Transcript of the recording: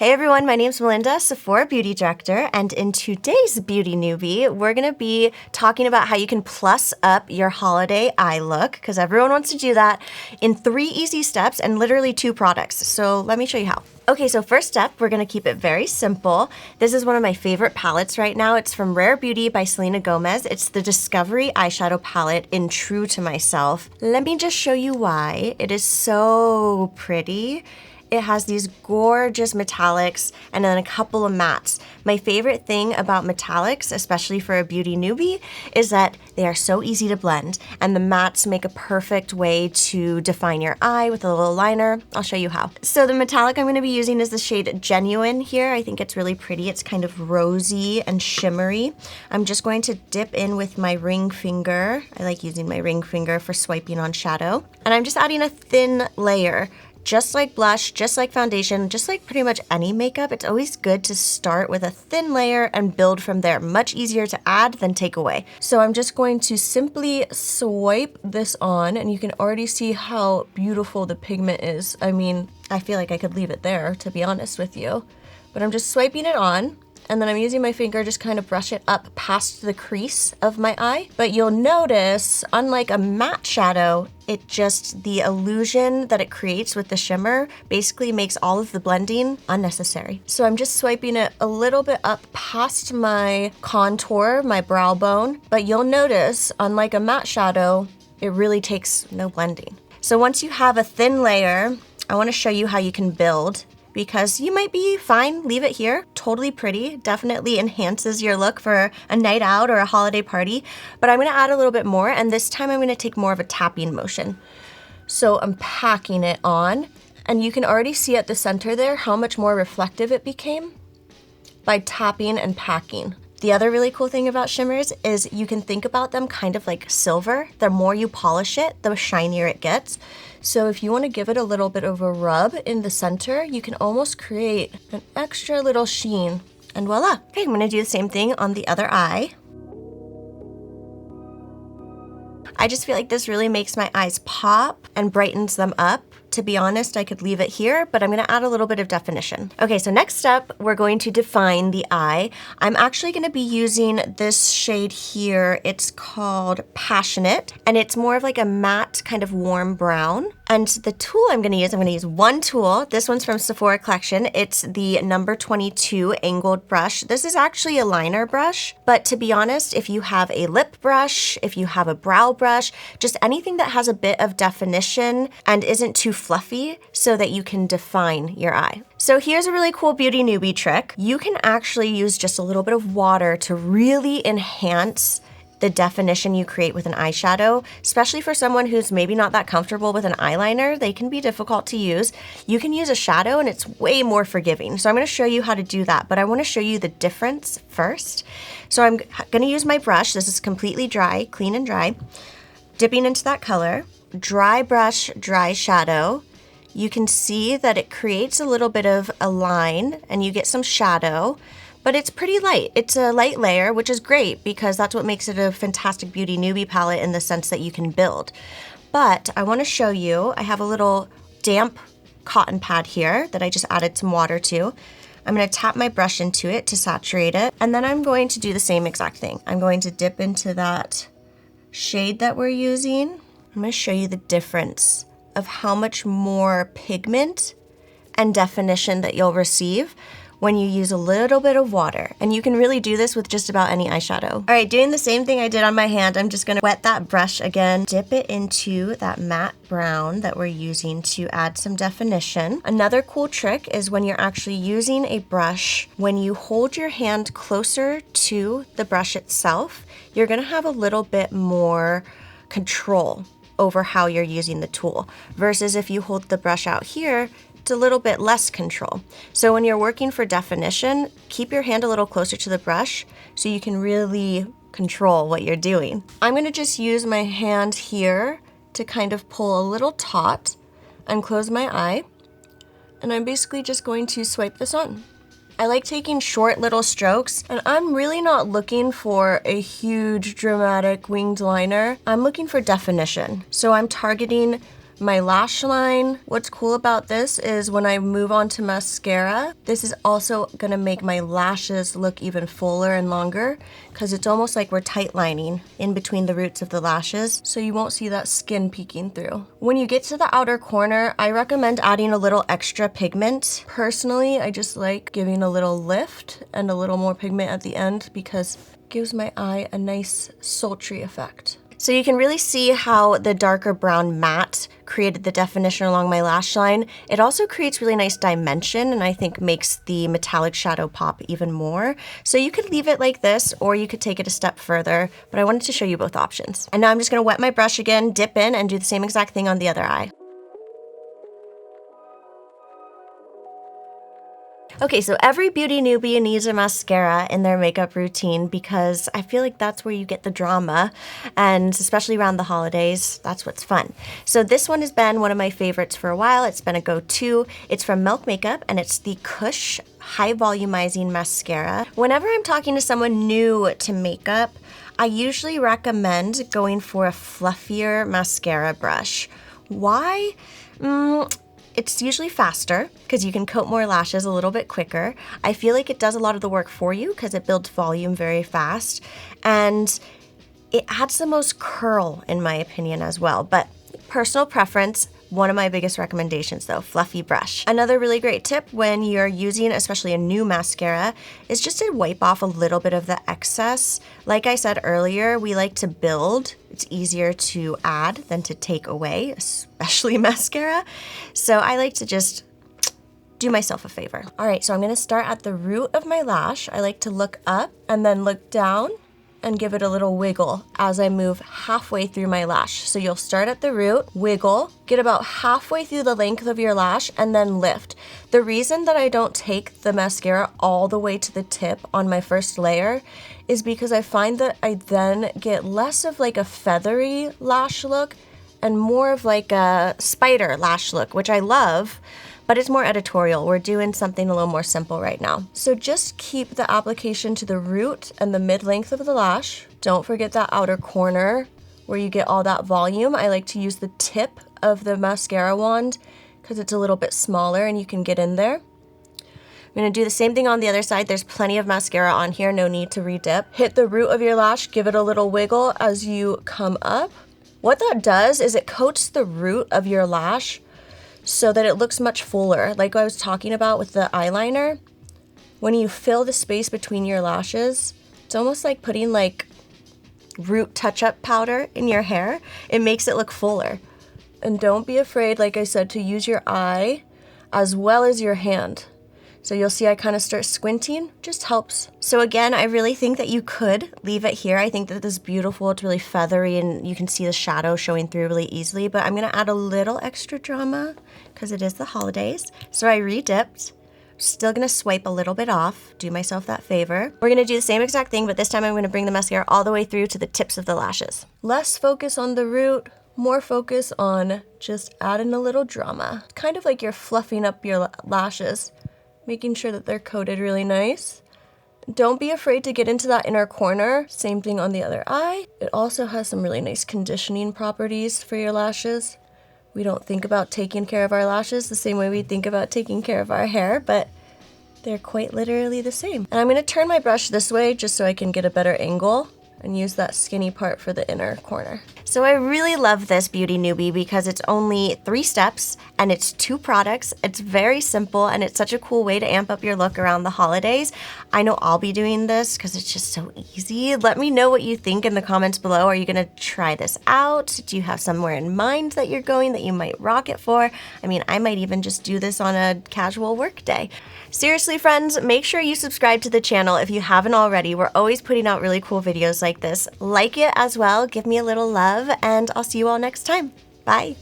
Hey everyone, my name's Melinda, Sephora Beauty Director, and in today's Beauty Newbie, we're gonna be talking about how you can plus up your holiday eye look, because everyone wants to do that, in 3 easy steps and literally 2 products. So let me show you how. Okay, so first step, we're gonna keep it very simple. This is one of my favorite palettes right now. It's from Rare Beauty by Selena Gomez. It's the Discovery Eyeshadow Palette in True to Myself. Let me just show you why. It is so pretty. It has these gorgeous metallics and then a couple of mattes. My favorite thing about metallics, especially for a beauty newbie, is that they are so easy to blend, and the mattes make a perfect way to define your eye with a little liner. I'll show you how. So the metallic I'm gonna be using is the shade Genuine here. I think it's really pretty. It's kind of rosy and shimmery. I'm just going to dip in with my ring finger. I like using my ring finger for swiping on shadow. And I'm just adding a thin layer. Just like blush, just like foundation, just like pretty much any makeup, it's always good to start with a thin layer and build from there. Much easier to add than take away. So I'm just going to simply swipe this on, and you can already see how beautiful the pigment is. I mean, I feel like I could leave it there, to be honest with you. But I'm just swiping it on, and then I'm using my finger just kind of brush it up past the crease of my eye. But you'll notice, unlike a matte shadow, the illusion that it creates with the shimmer basically makes all of the blending unnecessary. So I'm just swiping it a little bit up past my contour, my brow bone. But you'll notice, unlike a matte shadow, it really takes no blending. So once you have a thin layer, I wanna show you how you can build, because you might be fine, leave it here. Totally pretty, definitely enhances your look for a night out or a holiday party. But I'm gonna add a little bit more, and this time I'm gonna take more of a tapping motion. So I'm packing it on, and you can already see at the center there how much more reflective it became by tapping and packing. The other really cool thing about shimmers is you can think about them kind of like silver. The more you polish it, the shinier it gets. So if you want to give it a little bit of a rub in the center, you can almost create an extra little sheen, and voila. Okay, I'm gonna do the same thing on the other eye. I just feel like this really makes my eyes pop and brightens them up. To be honest, I could leave it here, but I'm gonna add a little bit of definition. Okay, so next up, we're going to define the eye. I'm actually gonna be using this shade here. It's called Passionate, and it's more of like a matte kind of warm brown. And the tool I'm gonna use one tool. This one's from Sephora Collection. It's the number 22 angled brush. This is actually a liner brush, but to be honest, if you have a lip brush, if you have a brow brush, just anything that has a bit of definition and isn't too fluffy so that you can define your eye. So here's a really cool beauty newbie trick. You can actually use just a little bit of water to really enhance the definition you create with an eyeshadow, especially for someone who's maybe not that comfortable with an eyeliner. They can be difficult to use. You can use a shadow and it's way more forgiving. So I'm gonna show you how to do that, but I wanna show you the difference first. So I'm gonna use my brush. This is completely dry, clean and dry. Dipping into that color. Dry brush, dry shadow. You can see that it creates a little bit of a line and you get some shadow, but it's pretty light. It's a light layer, which is great because that's what makes it a fantastic beauty newbie palette in the sense that you can build. But I wanna show you, I have a little damp cotton pad here that I just added some water to. I'm gonna tap my brush into it to saturate it, and then I'm going to do the same exact thing. I'm going to dip into that shade that we're using. I'm gonna show you the difference of how much more pigment and definition that you'll receive when you use a little bit of water. And you can really do this with just about any eyeshadow. All right, doing the same thing I did on my hand, I'm just gonna wet that brush again, dip it into that matte brown that we're using to add some definition. Another cool trick is when you're actually using a brush, when you hold your hand closer to the brush itself, you're gonna have a little bit more control over how you're using the tool, versus if you hold the brush out here, it's a little bit less control. So when you're working for definition, keep your hand a little closer to the brush so you can really control what you're doing. I'm gonna just use my hand here to kind of pull a little taut and close my eye, and I'm basically just going to swipe this on. I like taking short little strokes, and I'm really not looking for a huge dramatic winged liner. I'm looking for definition. So I'm targeting my lash line. What's cool about this is when I move on to mascara, this is also gonna make my lashes look even fuller and longer because it's almost like we're tight lining in between the roots of the lashes, so you won't see that skin peeking through. When you get to the outer corner, I recommend adding a little extra pigment. Personally, I just like giving a little lift and a little more pigment at the end because it gives my eye a nice sultry effect. So you can really see how the darker brown matte created the definition along my lash line. It also creates really nice dimension and I think makes the metallic shadow pop even more. So you could leave it like this or you could take it a step further, but I wanted to show you both options. And now I'm just gonna wet my brush again, dip in, and do the same exact thing on the other eye. Okay, so every beauty newbie needs a mascara in their makeup routine because I feel like that's where you get the drama, and especially around the holidays, that's what's fun. So this one has been one of my favorites for a while. It's been a go-to. It's from Milk Makeup and it's the Kush High Volumizing Mascara. Whenever I'm talking to someone new to makeup, I usually recommend going for a fluffier mascara brush. Why? It's usually faster because you can coat more lashes a little bit quicker. I feel like it does a lot of the work for you because it builds volume very fast. And it adds the most curl in my opinion as well. But personal preference, one of my biggest recommendations though, fluffy brush. Another really great tip when you're using especially a new mascara is just to wipe off a little bit of the excess. Like I said earlier, we like to build. It's easier to add than to take away, especially mascara. So I like to just do myself a favor. All right, so I'm gonna start at the root of my lash. I like to look up and then look down and give it a little wiggle as I move halfway through my lash. So you'll start at the root, wiggle, get about halfway through the length of your lash, and then lift. The reason that I don't take the mascara all the way to the tip on my first layer is because I find that I then get less of like a feathery lash look and more of like a spider lash look, which I love, but it's more editorial. We're doing something a little more simple right now. So just keep the application to the root and the mid-length of the lash. Don't forget that outer corner where you get all that volume. I like to use the tip of the mascara wand because it's a little bit smaller and you can get in there. I'm gonna do the same thing on the other side. There's plenty of mascara on here, no need to re-dip. Hit the root of your lash, give it a little wiggle as you come up. What that does is it coats the root of your lash so that it looks much fuller. Like I was talking about with the eyeliner, when you fill the space between your lashes, it's almost like putting like root touch-up powder in your hair. It makes it look fuller. And don't be afraid, like I said, to use your eye as well as your hand. So you'll see I kind of start squinting, just helps. So again, I really think that you could leave it here. I think that this is beautiful. It's really feathery and you can see the shadow showing through really easily, but I'm gonna add a little extra drama because it is the holidays. So I re-dipped. Still gonna swipe a little bit off, do myself that favor. We're gonna do the same exact thing, but this time I'm gonna bring the mascara all the way through to the tips of the lashes. Less focus on the root, more focus on just adding a little drama. Kind of like you're fluffing up your lashes, making sure that they're coated really nice. Don't be afraid to get into that inner corner. Same thing on the other eye. It also has some really nice conditioning properties for your lashes. We don't think about taking care of our lashes the same way we think about taking care of our hair, but they're quite literally the same. And I'm gonna turn my brush this way just so I can get a better angle and use that skinny part for the inner corner. So I really love this Beauty Newbie because it's only 3 steps and it's 2 products. It's very simple and it's such a cool way to amp up your look around the holidays. I know I'll be doing this because it's just so easy. Let me know what you think in the comments below. Are you gonna try this out? Do you have somewhere in mind that you're going that you might rock it for? I mean, I might even just do this on a casual work day. Seriously, friends, make sure you subscribe to the channel if you haven't already. We're always putting out really cool videos like this. Like it as well, give me a little love, and I'll see you all next time. Bye.